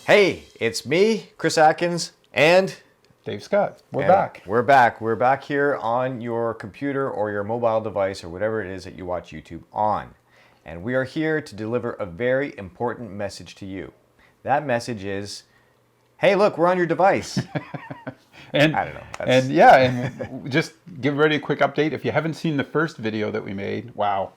Hey, it's me, Chris Atkins, and Dave Scott. We're back. We're back here on your computer or your mobile device or whatever it is that you watch YouTube on. And we are here to deliver a very important message to you. That message is, hey, look, we're on your device. And I don't know. And just give everybody a quick update. If you haven't seen the first video that we made, wow,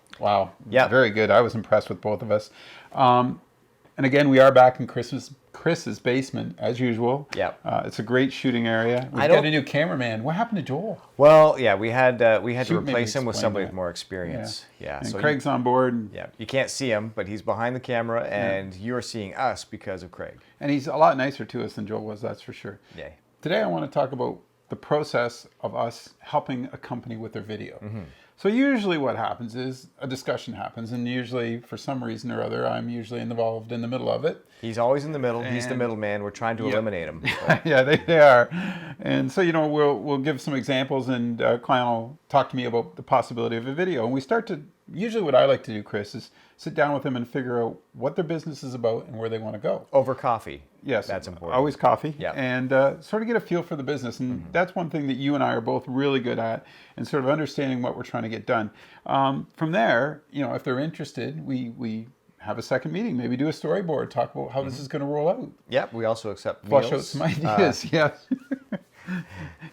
Yeah, very good. I was impressed with both of us. And again, we are back in Chris's basement as usual. Yeah, it's a great shooting area. We've got a new cameraman. What happened to Joel? Well, yeah, we had to replace him with somebody with more experience. Yeah, and so Craig's on board. Yeah, you can't see him, but he's behind the camera, and you're seeing us because of Craig. And he's a lot nicer to us than Joel was, that's for sure. Yeah. Today I want to talk about the process of us helping a company with their video. So usually what happens is a discussion happens, and usually for some reason or other I'm usually involved in the middle of it. He's always in the middle. He's the middleman. We're trying to eliminate him. Yeah, they are. And so, we'll give some examples, and client will talk to me about the possibility of a video. And we start to, usually what I like to do, Chris, is sit down with them and figure out what their business is about and where they want to go. Over coffee. Yes. That's important. Always coffee. Yeah. And sort of get a feel for the business. And that's one thing that you and I are both really good at, and sort of understanding what we're trying to get done. From there, if they're interested, we have a second meeting, maybe do a storyboard, talk about how this is going to roll out. Yep, we also accept Flush meals. out some ideas,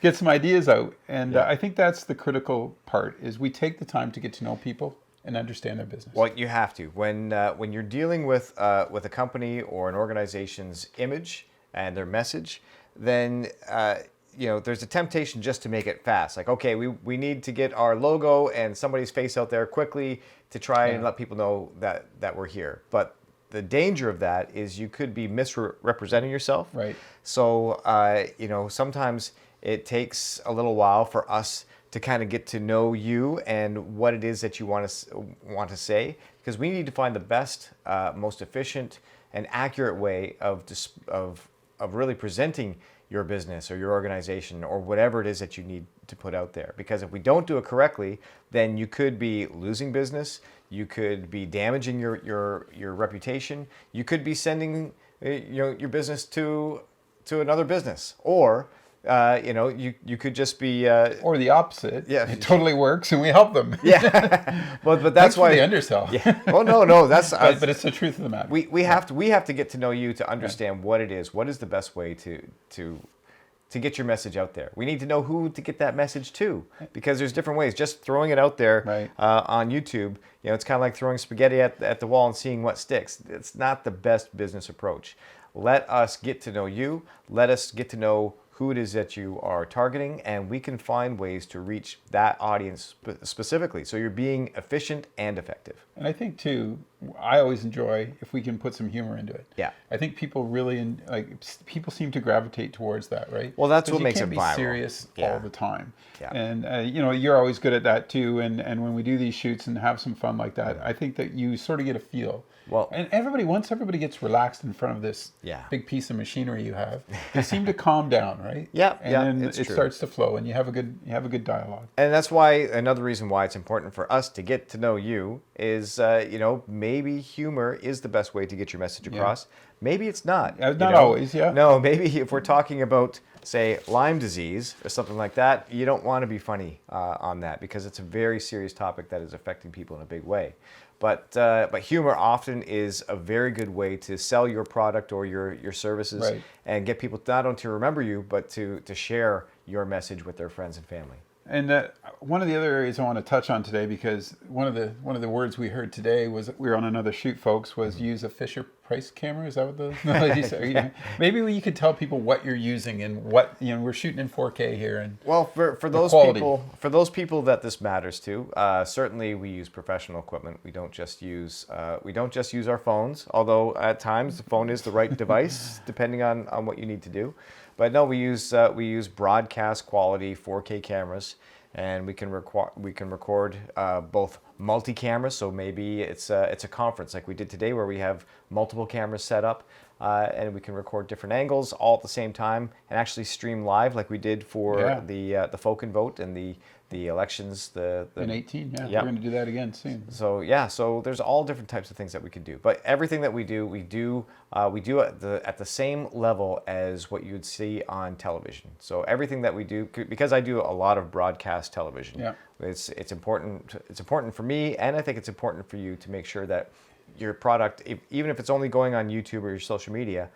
Get some ideas out. And I think that's the critical part, is we take the time to get to know people and understand their business. Well, you have to. When you're dealing with a company or an organization's image and their message, then there's a temptation just to make it fast. Like, okay, we need to get our logo and somebody's face out there quickly to try and let people know that we're here. But the danger of that is you could be misrepresenting yourself. Right. So, sometimes it takes a little while for us to kind of get to know you and what it is that you want to say, because we need to find the best, most efficient and accurate way of really presenting your business or your organization or whatever it is that you need to put out there. Because if we don't do it correctly, then you could be losing business, you could be damaging your reputation, you could be sending your business to another business, or you could just be or the opposite. Yeah, it totally works, and we help them. Yeah, but that's Thanks why for the undersell. Yeah. Well, no, that's but it's the truth of the matter. We have to get to know you to understand what it is. What is the best way to get your message out there? We need to know who to get that message to, because there's different ways. Just throwing it out there on YouTube, it's kind of like throwing spaghetti at the wall and seeing what sticks. It's not the best business approach. Let us get to know you. Let us get to know who it is that you are targeting, and we can find ways to reach that audience specifically. So you're being efficient and effective. And I think too, I always enjoy if we can put some humor into it. Yeah. I think people really people seem to gravitate towards that, right? Well, that's what makes it viral. You can't be serious all the time. Yeah. And you're always good at that too. And when we do these shoots and have some fun like that, I think that you sort of get a feel. Well, and once everybody gets relaxed in front of this big piece of machinery you have, they seem to calm down, right? Yeah, and then it starts to flow, and you have a good dialogue. And that's why another reason why it's important for us to get to know you is, maybe humor is the best way to get your message across. Yeah. Maybe it's not. Not always, yeah. No, maybe if we're talking about, say, Lyme disease or something like that, you don't want to be funny on that, because it's a very serious topic that is affecting people in a big way. But humor often is a very good way to sell your product or your services, and get people not only to remember you, but to share your message with their friends and family. And one of the other areas I want to touch on today, because one of the words we heard today was, we were on another shoot, folks, was use a Fisher Price camera. Is that what the lady said? Yeah. Maybe you could tell people what you're using and what we're shooting in 4K here. And well, for those people that this matters to, certainly we use professional equipment. We don't just use our phones, although at times the phone is the right device depending on what you need to do. But no, we use broadcast quality 4K cameras, and we can record both multi-cameras. So maybe it's a conference like we did today, where we have multiple cameras set up, and we can record different angles all at the same time and actually stream live, like we did for the Folk and Vote and the the elections, the In 18, yeah. Yep. We're going to do that again soon. So yeah, so there's all different types of things that we could do, but everything that we do at the same level as what you would see on television. So everything that we do, because I do a lot of broadcast television, Yeah. it's important. It's important for me, and I think it's important for you to make sure that your product, even if it's only going on YouTube or your social media,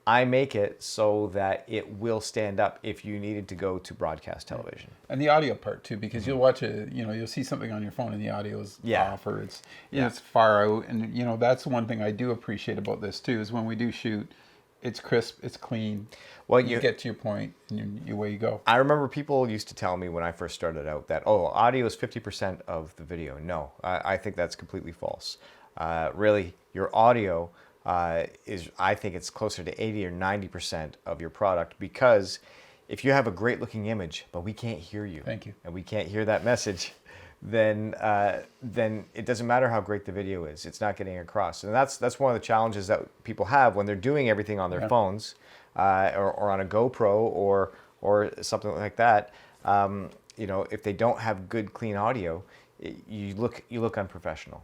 I make it so that it will stand up if you needed to go to broadcast television. And the audio part too, because you'll watch you'll see something on your phone and the audio is off, or it's far out. And that's one thing I do appreciate about this too, is when we do shoot, it's crisp, it's clean. Well, you get to your point and away you go. I remember people used to tell me when I first started out that, audio is 50% of the video. No, I think that's completely false. Really, your audio I think it's closer to 80 or 90% of your product, because if you have a great looking image, but we can't hear you, thank you, and we can't hear that message, then it doesn't matter how great the video is. It's not getting across. And that's one of the challenges that people have when they're doing everything on their phones or on a GoPro or something like that. If they don't have good, clean audio, you look unprofessional.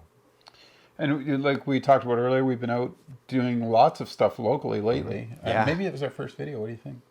And like we talked about earlier, we've been out doing lots of stuff locally lately. Yeah. Maybe it was our first video. What do you think?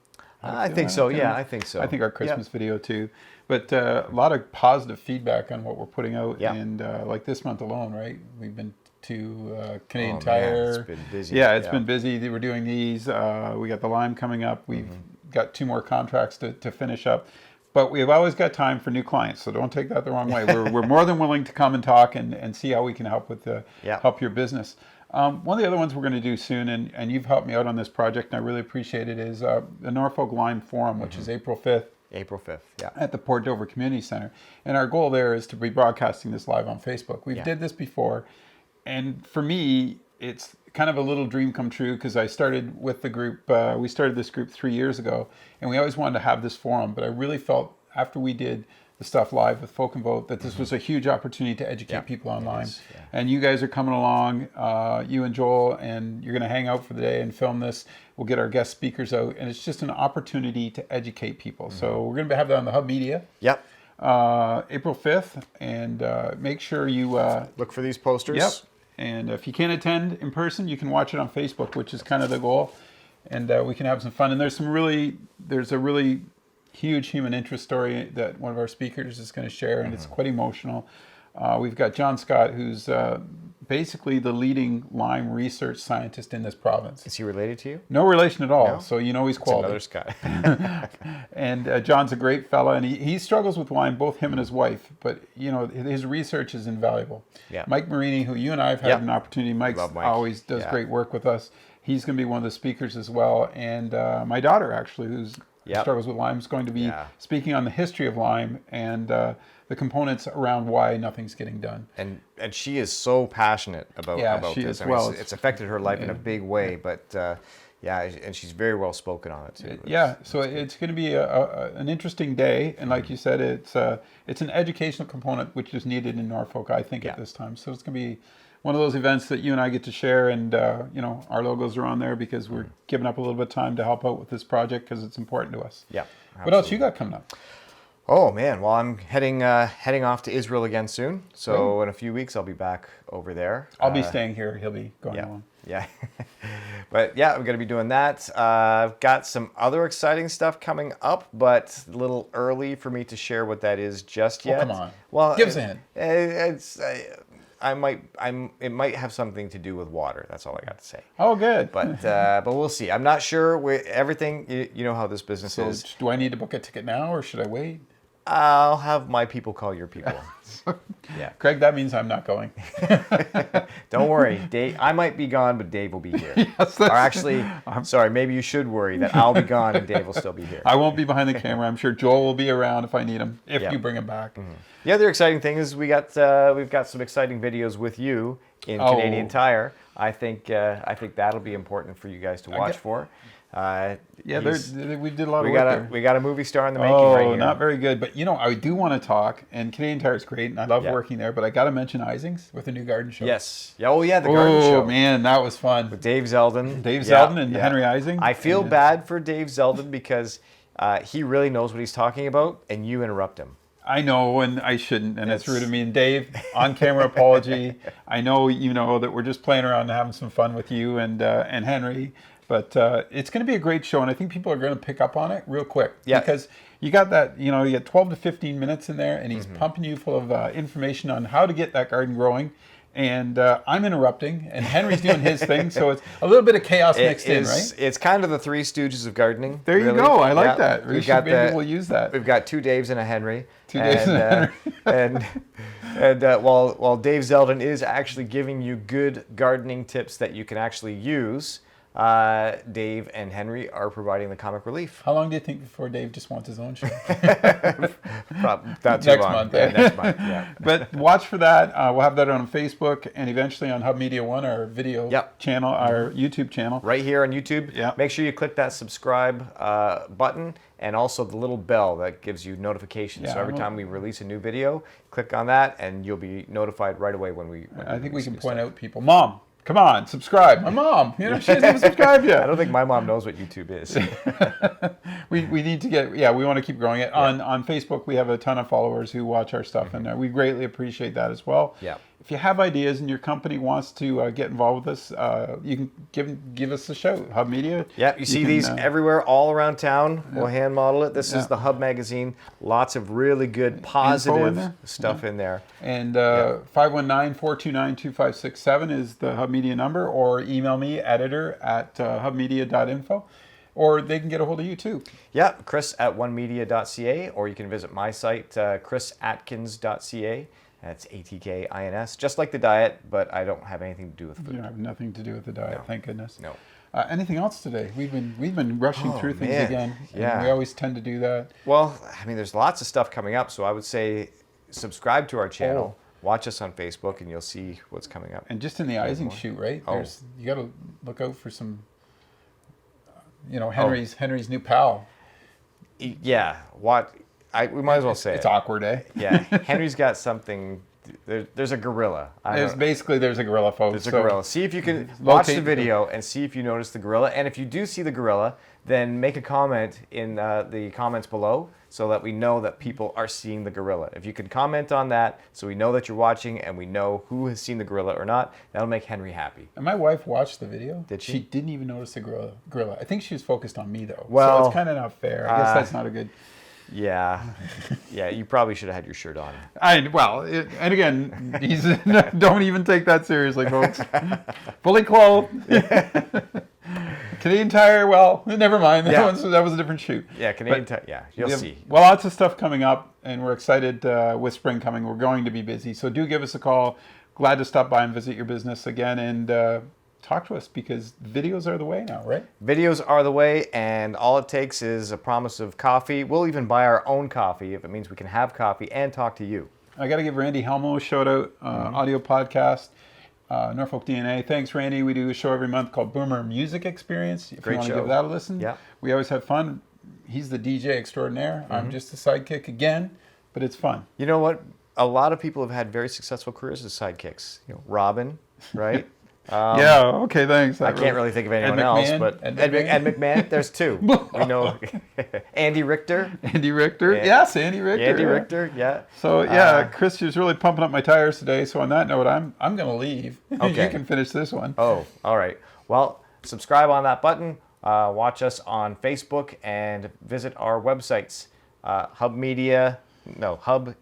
I think so. Yeah, I think so. I think our Christmas video too. But a lot of positive feedback on what we're putting out. Yep. And like this month alone, right? We've been to Canadian Man, Tire. it's been busy. Yeah, it's been busy. We're doing these. We got the Lime coming up. We've got 2 more contracts to finish up. But we've always got time for new clients, so don't take that the wrong way. We're more than willing to come and talk and see how we can help with help your business. One of the other ones we're going to do soon, and you've helped me out on this project, and I really appreciate it, is the Norfolk Lime Forum, which is April 5th. April 5th, yeah. At the Port Dover Community Center. And our goal there is to be broadcasting this live on Facebook. We did this before, and for me, it's kind of a little dream come true, because I started with the group, we started this group 3 years ago, and we always wanted to have this forum, but I really felt after we did the stuff live with Folk and Vote that this was a huge opportunity to educate people online. And you guys are coming along, you and Joel, and you're going to hang out for the day and film this. We'll get our guest speakers out, and it's just an opportunity to educate people. So we're going to have that on the Hub Media. Yep. April 5th, and make sure you look for these posters. Yep. And if you can't attend in person, you can watch it on Facebook, which is kind of the goal. And we can have some fun. And there's a really huge human interest story that one of our speakers is going to share, and it's quite emotional. We've got John Scott, who's basically the leading Lyme research scientist in this province. Is he related to you? No relation at all, No? so he's quality. It's another Scott. And John's a great fella, and he struggles with Lyme, both him and his wife, but his research is invaluable. Yeah. Mike Marini, who you and I have had an opportunity, Mike always does great work with us. He's going to be one of the speakers as well. And my daughter, actually, who's struggles with Lyme, is going to be speaking on the history of Lyme and the components around why nothing's getting done. And she is so passionate about she this. is. Well, it's affected her life in a big way, but and she's very well spoken on it too. So it's going to be an interesting day, and like you said, it's an educational component which is needed in Norfolk, I think, at this time. So it's going to be one of those events that you and I get to share, and our logos are on there because we're giving up a little bit of time to help out with this project because it's important to us. Yeah. What else you got coming up? Oh man, well I'm heading off to Israel again soon. So in a few weeks I'll be back over there. I'll be staying here. He'll be going along. Yeah. But yeah, I'm going to be doing that. I've got some other exciting stuff coming up, but a little early for me to share what that is just yet. Oh, come on. Well, give us a hint. It might have something to do with water. That's all I got to say. Oh, good. But we'll see. I'm not sure. Everything, you know how this business is. Do I need to book a ticket now, or should I wait? I'll have my people call your people. Yeah, Craig, that means I'm not going. Don't worry, Dave. I might be gone, but Dave will be here. Yes, or actually, I'm sorry. Maybe you should worry that I'll be gone and Dave will still be here. I won't be behind the camera. I'm sure Joel will be around if I need him. If you bring him back. Mm-hmm. The other exciting thing is we've got some exciting videos with you in Canadian Tire. I think that'll be important for you guys to watch for. We did a lot of work there. We got a movie star in the making right here. Not very good. But I do want to talk, and Canadian Tire is great, and I love working there, but I got to mention Isings with the new garden show. Yes. Yeah. Oh yeah, the garden show. Oh man, that was fun. With Dave Zeldin. And Henry Ising. I feel bad for Dave Zeldin because he really knows what he's talking about, and you interrupt him. I know, and I shouldn't, and it's It's- rude of me. And Dave, on-camera apology. I know you know that we're just playing around and having some fun with you and Henry, but it's going to be a great show, and I think people are going to pick up on it real quick. Yeah. Because you got that, you know, you get 12 to 15 minutes in there, and he's pumping you full of information on how to get that garden growing. And I'm interrupting, and Henry's doing his thing, so it's a little bit of chaos mixed in, right? It's kind of the Three Stooges of gardening. There you really. go. I like Yeah. that. Maybe we'll use that. We've got two Daves and a Henry. Two Daves and a Henry. and while Dave Zeldin is actually giving you good gardening tips that you can actually use, Dave and Henry are providing the comic relief. How long do you think before Dave just wants his own show? Not too Next long. month, Yeah, eh? next month. Yeah. But watch for that. We'll have that on Facebook and eventually on Hub Media One, our video Yep. channel, our YouTube channel. Right here on YouTube. Yeah. Make sure you click that subscribe button and also the little bell that gives you notifications. Yeah, so every time we release a new video, click on that and you'll be notified right away when we. I think we can point out people. Mom, come on, subscribe. My mom, you know, she hasn't even subscribed yet. I don't think my mom knows what YouTube is. We need to get, yeah, we want to keep growing it. On Facebook, we have a ton of followers who watch our stuff, and we greatly appreciate that as well. Yeah. If you have ideas and your company wants to get involved with us, you can give us a shout. Hub Media. Yeah, you see can, these everywhere, all around town. We'll hand model it. This Yeah. is the Hub magazine. Lots of really good, positive stuff in there. And 519-429-2567 is the Hub Media number, or email me, editor@hubmedia.info, or they can get a hold of you too. Yeah, Chris at onemedia.ca, or you can visit my site, chrisatkins.ca. That's ATKINS, just like the diet, but I don't have anything to do with You food. have nothing to do with the diet, thank goodness. No. Anything else today? We've been rushing through things man. again. And Yeah. we always tend to do that. Well, I mean, there's lots of stuff coming up, so I would say subscribe to our channel, watch us on Facebook, and you'll see what's coming up. And just in the icing shoot, right? Oh. You got to look out for some. Henry's new pal. Yeah, we might as well say It's it. awkward, eh? Yeah, Henry's got something. There's a gorilla. There's a gorilla, folks. There's a gorilla. See if you can watch the video and see if you notice the gorilla. And if you do see the gorilla, then make a comment in the comments below so that we know that people are seeing the gorilla. If you can comment on that so we know that you're watching and we know who has seen the gorilla or not, that'll make Henry happy. And my wife watched the video. Did she? She didn't even notice the gorilla. I think she was focused on me, though. Well, so it's kind of not fair. I guess that's not a good... Yeah. Yeah, you probably should have had your shirt on. And again, don't even take that seriously, folks. Fully clothed. Canadian Tire, well, never mind. That was a different shoot. Yeah, Canadian Tire. Yeah, you'll see. Well, lots of stuff coming up, and we're excited with spring coming. We're going to be busy, so do give us a call. Glad to stop by and visit your business again, and talk to us, because videos are the way now, right? Videos are the way, and all it takes is a promise of coffee. We'll even buy our own coffee if it means we can have coffee and talk to you. I got to give Randy Helmo a shout out, audio podcast, Norfolk DNA. Thanks, Randy. We do a show every month called Boomer Music Experience. If Great you want to show. give that a listen. Yeah. We always have fun. He's the DJ extraordinaire. I'm just a sidekick again, but it's fun. You know what? A lot of people have had very successsul careers as sidekicks. You know, Robin, right? Yeah, okay, thanks. I can't really think of anyone Ed else, McMahon. but Ed Ed McMahon, there's two. We know Andy Richter. Andy Richter. Yeah. Yes, Andy Richter. Andy yeah. Richter, yeah. So Chris, you're really pumping up my tires today. So on that note, I'm going to leave. Okay. You can finish this one. Oh, all right. Well, subscribe on that button. Watch us on Facebook and visit our websites. hubmedia.info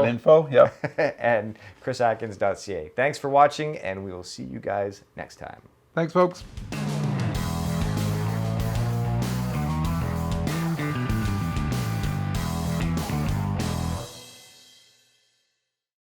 .info. Yep. and chrisatkins.ca. Thanks for watching, and we will see you guys next time. Thanks, folks.